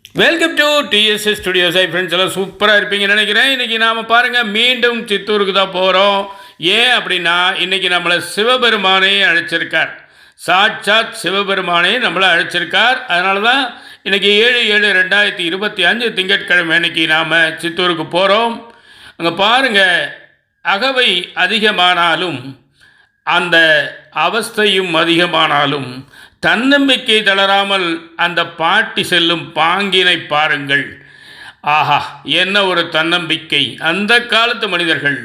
Welcome to TDS studios. Friends எல்லாம் சூப்பராக இருப்பீங்கன்னு நினைக்கிறேன். இன்றைக்கி நாம் பாருங்கள் மீண்டும் சித்தூருக்கு தான் போகிறோம். ஏன் அப்படின்னா இன்றைக்கி நம்மளை சிவபெருமானே அழைச்சிருக்கார். சாட்சாத் சிவபெருமானே நம்மளை அழைச்சிருக்கார். அதனால தான் இன்றைக்கி 7/7/2025 திங்கட்கிழமை அன்றைக்கி நாம் சித்தூருக்கு போகிறோம். அங்கே பாருங்கள், அகவை அதிகமானாலும் அந்த அவஸ்தையும் அதிகமானாலும் தன்னம்பிக்கை தளராமல் அந்த பாட்டி செல்லும் பாங்கினை பாருங்கள். ஆஹா, என்ன ஒரு தன்னம்பிக்கை! அந்த காலத்து மனிதர்கள்.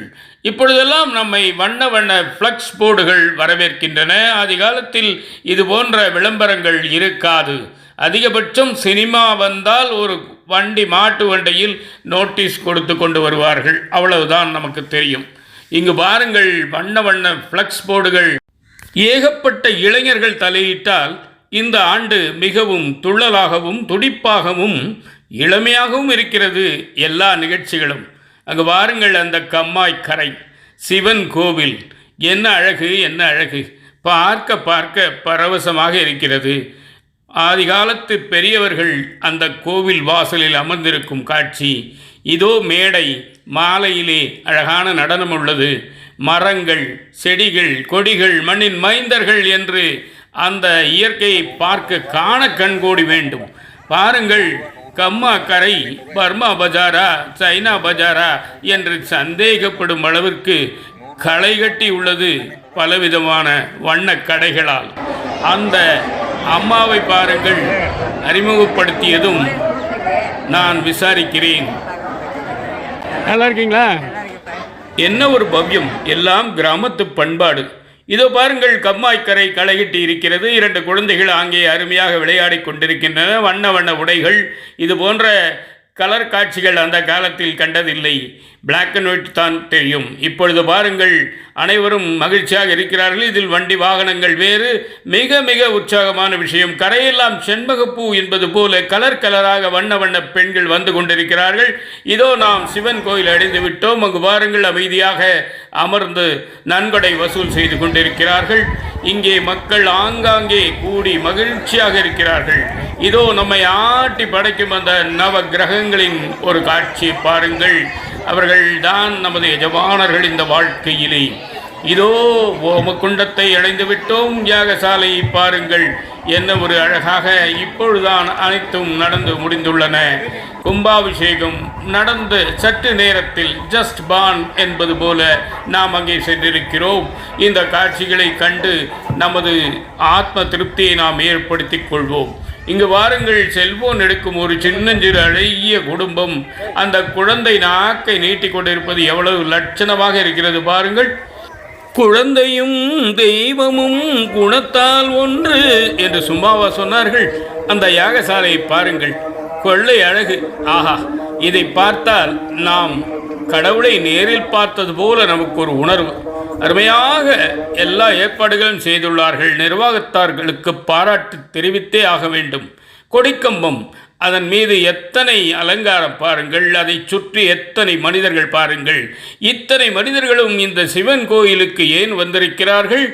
இப்பொழுதெல்லாம் நம்மை வண்ண வண்ண ஃப்ளக்ஸ் போர்டுகள் வரவேற்கின்றன. ஆதி காலத்தில் இது போன்ற விளம்பரங்கள் இருக்காது. அதிகபட்சம் சினிமா வந்தால் ஒரு வண்டி, மாட்டு வண்டியில் நோட்டீஸ் கொடுத்து கொண்டு வருவார்கள். அவ்வளவுதான் நமக்கு தெரியும். இங்கு பாருங்கள், வண்ண வண்ண ஃப்ளக்ஸ் போர்டுகள். ஏகப்பட்ட இளைஞர்கள் தலையிட்டால் இந்த ஆண்டு மிகவும் துள்ளலாகவும் துடிப்பாகவும் இளமையாகவும் இருக்கிறது எல்லா நிகழ்ச்சிகளும். அங்கு பாருங்கள், அந்த கம்மாய் கரை சிவன் கோவில். என்ன அழகு, என்ன அழகு! பார்க்க பார்க்க பரவசமாக இருக்கிறது. ஆதிகாலத்து பெரியவர்கள் அந்த கோவில் வாசலில் அமர்ந்திருக்கும் காட்சி. இதோ மேடை, மாலையிலே அழகான நடனம் உள்ளது. மரங்கள், செடிகள், கொடிகள், மண்ணின் மைந்தர்கள் என்று அந்த இயற்கையை பார்க்க காண கண்கோடி வேண்டும். பாருங்கள், கம்மா கரை பர்மா பஜாரா, சைனா பஜாரா என்று சந்தேகப்படும் அளவிற்கு களை கட்டி உள்ளது பலவிதமான வண்ண கடைகளால். அந்த அம்மாவை பாருங்கள், அறிமுகப்படுத்தியதும் நான் விசாரிக்கிறேன். நல்லா இருக்கீங்களா? என்ன ஒரு பவ்யம்! எல்லாம் கிராமத்து பண்பாடு. இதோ பாருங்கள், கம்மாய்க்கரை களையிட்டு இருக்கிறது. 2 குழந்தைகள் அங்கே அருமையாக விளையாடி கொண்டிருக்கின்றன. வண்ண வண்ண உடைகள். இது போன்ற கலர் காட்சிகள் அந்த காலத்தில் கண்டதில்லை. பிளாக் அண்ட் ஒயிட் தான் தெரியும். இப்பொழுது பாருங்கள், அனைவரும் மகிழ்ச்சியாக இருக்கிறார்கள். இதில் வண்டி வாகனங்கள் வேறு. மிக மிக உற்சாகமான விஷயம். கரையெல்லாம் செண்பகப்பூ என்பது போல கலர் கலராக வண்ண வண்ண பெண்கள் வந்து கொண்டிருக்கிறார்கள். இதோ நாம் சிவன் கோயில் அடைந்து விட்டோம். அங்கு பாருங்கள், அமைதியாக அமர்ந்து நன்கொடை வசூல் செய்து கொண்டிருக்கிறார்கள். இங்கே மக்கள் ஆங்காங்கே கூடி மகிழ்ச்சியாக இருக்கிறார்கள். இதோ நம்மை ஆட்டி படைக்கும் அந்த நவ கிரகங்களின் ஒரு காட்சி பாருங்கள். அவர்கள் தான் நமது எஜமானர்கள் இந்த வாழ்க்கையிலே. இதோ ஓமகுண்டத்தை அடைந்து விட்டோம். யாகசாலையை பாருங்கள், என்ன ஒரு அழகாக! இப்பொழுதுதான் அனைத்தும் நடந்து முடிந்துள்ளன. கும்பாபிஷேகம் நடந்து சற்று நேரத்தில் ஜஸ்ட் பான் என்பது போல நாம் அங்கே சென்றிருக்கிறோம். இந்த காட்சிகளை கண்டு நமது ஆத்ம திருப்தியை நாம் ஏற்படுத்திக் கொள்வோம். இங்கு வாருங்கள், செல்போன் எடுக்கும் ஒரு சின்னஞ்சிறு அழகிய குடும்பம். அந்த குழந்தை நாக்கை நீட்டி கொண்டிருப்பது எவ்வளவு லட்சணமாக இருக்கிறது பாருங்கள். குழந்தையும் தெய்வமும் குணத்தால் ஒன்று என்று சும்மாவா சொன்னார்கள்? அந்த யாகசாலையை பாருங்கள், கொள்ளை அழகு! ஆஹா, இதை பார்த்தால் நாம் கடவுளை நேரில் பார்த்தது போல நமக்கு ஒரு உணர்வு. அருமையாக எல்லா ஏற்பாடுகளும் செய்துள்ளார்கள். நிர்வாகத்தார்களுக்கு பாராட்டு தெரிவித்தே ஆக வேண்டும். கொடிக்கம்பம், அதன் மீது எத்தனை அலங்காரம் பாருங்கள். அதை சுற்றி எத்தனை மனிதர்கள் பாருங்கள். இத்தனை மனிதர்களும் இந்த சிவன் கோயிலுக்கு ஏன் வந்திருக்கிறார்கள்?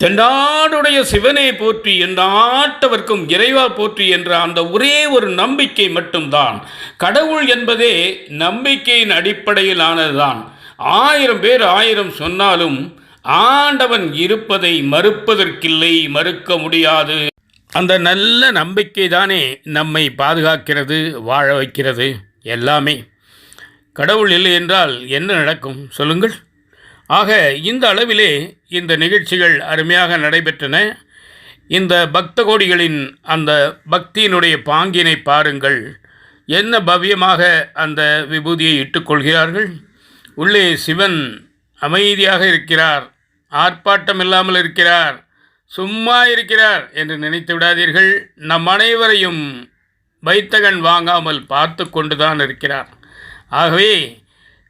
தென்னாடுடைய சிவனை போற்றி, எந்நாட்டவர்க்கும் இறைவா போற்றி என்ற அந்த ஒரே ஒரு நம்பிக்கை மட்டும்தான். கடவுள் என்பதே நம்பிக்கையின் அடிப்படையில் ஆனதுதான். 1000 பேர் 1000 சொன்னாலும் ஆண்டவன் இருப்பதை மறுப்பதற்கில்லை, மறுக்க முடியாது. அந்த நல்ல நம்பிக்கை தானே நம்மை பாதுகாக்கிறது, வாழ வைக்கிறது. எல்லாமே கடவுள் இல்லை என்றால் என்ன நடக்கும் சொல்லுங்கள்? ஆக இந்த அளவிலே இந்த நிகழ்ச்சிகள் அருமையாக நடைபெற்றன. இந்த பக்த கோடிகளின் அந்த பக்தியினுடைய பாங்கினை பாருங்கள். என்ன பவ்யமாக அந்த விபூதியை இட்டுக்கொள்கிறார்கள். உள்ளே சிவன் அமைதியாக இருக்கிறார், ஆர்ப்பாட்டம் இல்லாமல் இருக்கிறார், சும்மா இருக்கிறார் என்று நினைத்து விடாதீர்கள். நம் அனைவரையும் வைத்தகன் வாங்காமல் பார்த்து கொண்டுதான் இருக்கிறார். ஆகவே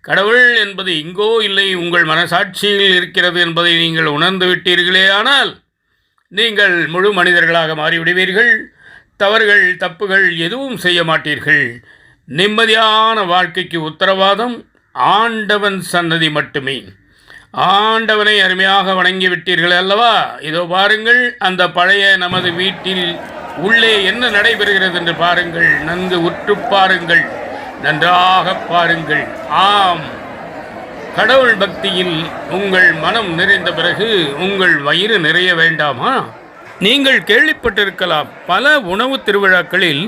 கடவுள் என்பது இங்கோ இல்லை, உங்கள் மனசாட்சியில் இருக்கிறது என்பதை நீங்கள் உணர்ந்து விட்டீர்களே ஆனால் நீங்கள் முழு மனிதர்களாக மாறிவிடுவீர்கள். தவறுகள், தப்புகள் எதுவும் செய்ய மாட்டீர்கள். நிம்மதியான வாழ்க்கைக்கு உத்தரவாதம் ஆண்டவன் சன்னதி மட்டுமே. ஆண்டவனை அருமையாக வணங்கி விட்டீர்கள் அல்லவா? இதோ பாருங்கள், அந்த பழைய நமது வீட்டில் உள்ளே என்ன நடைபெறுகிறது என்று பாருங்கள். நன்கு உற்று பாருங்கள், நன்றாக பாருங்கள். ஆம், கடவுள் பக்தியில் உங்கள் மனம் நிறைந்த பிறகு உங்கள் வயிறு நிறைய வேண்டாமா? நீங்கள் கேள்விப்பட்டிருக்கலாம், பல உணவு திருவிழாக்களில்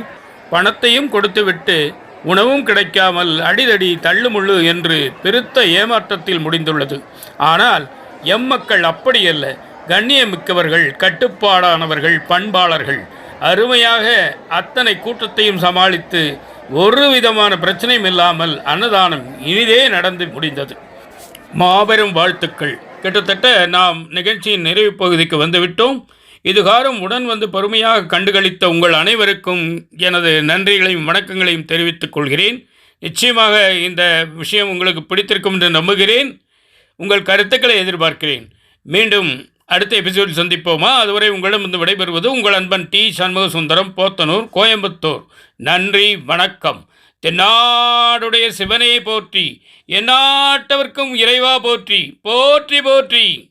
பணத்தையும் கொடுத்துவிட்டு உணவும் கிடைக்காமல் அடிதடி தள்ளுமுள்ளு என்று பெருத்த ஏமாற்றத்தில் முடிந்துள்ளது. ஆனால் எம்மக்கள் அப்படியல்ல. கண்ணியமிக்கவர்கள், கட்டுப்பாடானவர்கள், பண்பாளர்கள். அருமையாக அத்தனை கூட்டத்தையும் சமாளித்து ஒரு விதமான பிரச்சனையும் இல்லாமல் அன்னதானம் இனிதே நடந்து முடிந்தது. மாபெரும் வாழ்த்துக்கள். கிட்டத்தட்ட நாம் நிகழ்ச்சியின் நிறைவு பகுதிக்கு வந்துவிட்டோம். இதுகாரும் உடன் வந்து பொறுமையாக கண்டுகளித்த உங்கள் அனைவருக்கும் எனது நன்றிகளையும் வணக்கங்களையும் தெரிவித்துக் கொள்கிறேன். நிச்சயமாக இந்த விஷயம் உங்களுக்கு பிடித்திருக்கும் என்று நம்புகிறேன். உங்கள் கருத்துக்களை எதிர்பார்க்கிறேன். மீண்டும் அடுத்த எபிசோடில் சந்திப்போமா? அதுவரை உங்களிடம் வந்து விடைபெறுவது உங்கள் அன்பன் டி. சண்முக சுந்தரம், போத்தனூர், கோயம்புத்தூர். நன்றி, வணக்கம். தென்னாடுடைய சிவனையை போற்றி, எந்நாட்டவர்க்கும் இறைவா போற்றி, போற்றி போற்றி.